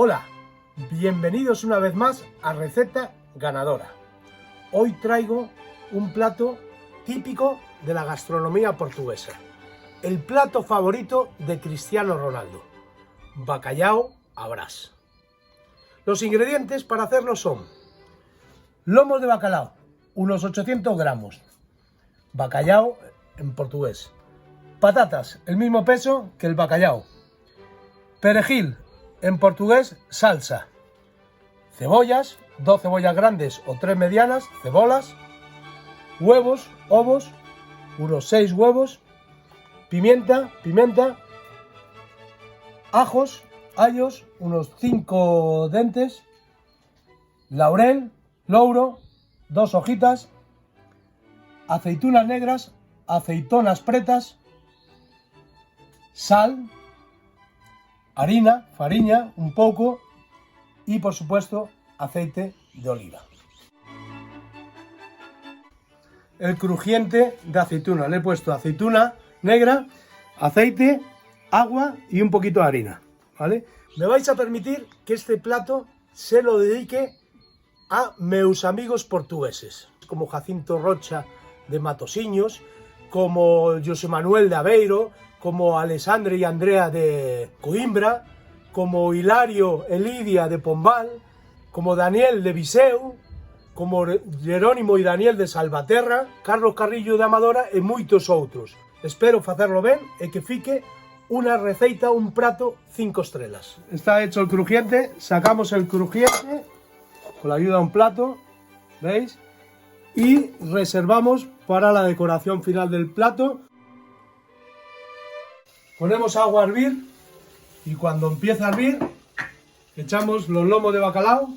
Hola, bienvenidos una vez más a Receta Ganadora. Hoy traigo un plato típico de la gastronomía portuguesa. El plato favorito de Cristiano Ronaldo, bacalhau à Brás. Los ingredientes para hacerlo son lomos de bacalao, unos 800 gramos, bacalhau en portugués, patatas, el mismo peso que el bacalhau, perejil, en portugués salsa, cebollas, 2 cebollas grandes o 3 medianas, cebolas, huevos, ovos, unos 6 huevos, pimienta, ajos, allos, unos 5 dientes, laurel, louro, 2 hojitas, aceitunas negras, aceitonas pretas, sal, harina, fariña, un poco y por supuesto aceite de oliva. El crujiente de aceituna, le he puesto aceituna negra, aceite, agua y un poquito de harina, ¿vale? Me vais a permitir que este plato se lo dedique a meus amigos portugueses, como Jacinto Rocha de Matosinhos, como José Manuel de Aveiro, como Alessandre y Andrea de Coimbra, como Hilario e Lidia de Pombal, como Daniel de Viseu, como Jerónimo y Daniel de Salvaterra, Carlos Carrillo de Amadora e moitos outros. Espero facerlo ben e que fique una receita, un prato 5 estrellas. Está hecho el crujiente, sacamos el crujiente con la ayuda de un plato, ¿veis? Y reservamos para la decoración final del plato. Ponemos agua a hervir y cuando empieza a hervir echamos los lomos de bacalao,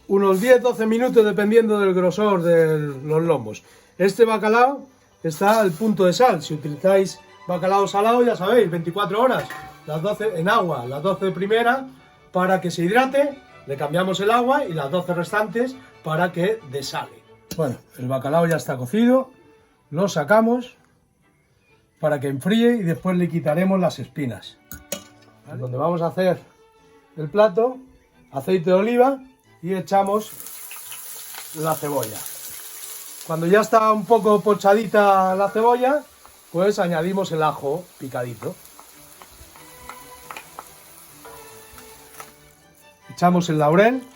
unos 10-12 minutos dependiendo del grosor de los lomos. Este bacalao está al punto de sal. Si utilizáis bacalao salado, ya sabéis, 24 horas, las 12 en agua, las 12 primeras para que se hidrate, le cambiamos el agua y las 12 restantes para que desale. Bueno, el bacalao ya está cocido, lo sacamos para que enfríe y después le quitaremos las espinas. ¿Vale? Donde vamos a hacer el plato, aceite de oliva y echamos la cebolla. Cuando ya está un poco pochadita la cebolla, pues añadimos el ajo picadito. Echamos el laurel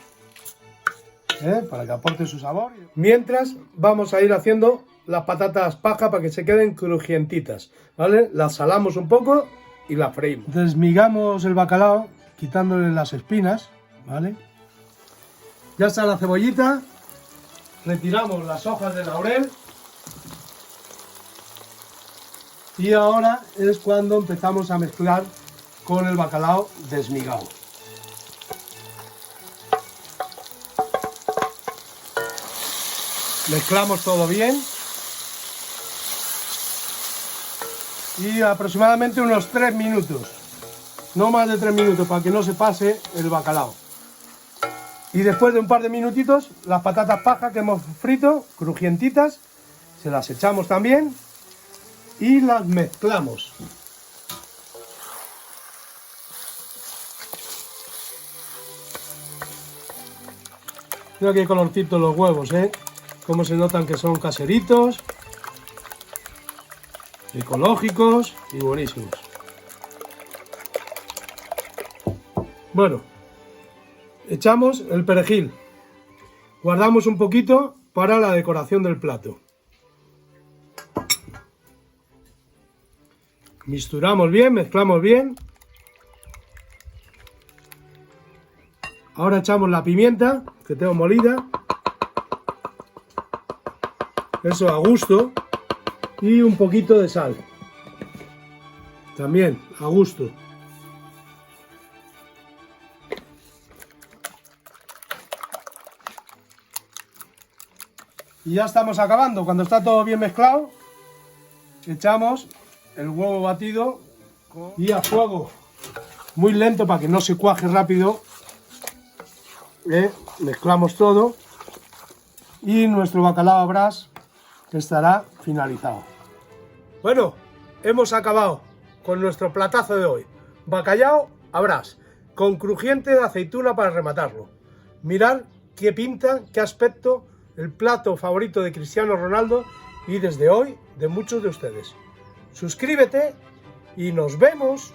para que aporte su sabor. Mientras vamos a ir haciendo las patatas paja para que se queden crujientitas, ¿vale? Las salamos un poco y las freímos. Desmigamos el bacalao quitándole las espinas, ¿vale? Ya está la cebollita, retiramos las hojas de laurel y ahora es cuando empezamos a mezclar con el bacalao desmigado. Mezclamos todo bien y aproximadamente unos 3 minutos, no más de 3 minutos, para que no se pase el bacalao. Y después de un par de minutitos, las patatas paja que hemos frito, crujientitas, se las echamos también y las mezclamos. Mira qué colorcito los huevos, cómo se notan que son caseritos, ecológicos y buenísimos. Bueno, echamos el perejil, guardamos un poquito para la decoración del plato. Misturamos bien, mezclamos bien. Ahora echamos la pimienta que tengo molida, eso a gusto, y un poquito de sal, también a gusto. Y ya estamos acabando. Cuando está todo bien mezclado, echamos el huevo batido y a fuego muy lento para que no se cuaje rápido. Mezclamos todo y nuestro bacalao à Brás estará finalizado. Bueno, hemos acabado. con nuestro platazo de hoy. Bacalao a brás, con crujiente de aceituna para rematarlo. Mirad qué pinta, qué aspecto, el plato favorito de Cristiano Ronaldo y desde hoy de muchos de ustedes. Suscríbete y nos vemos.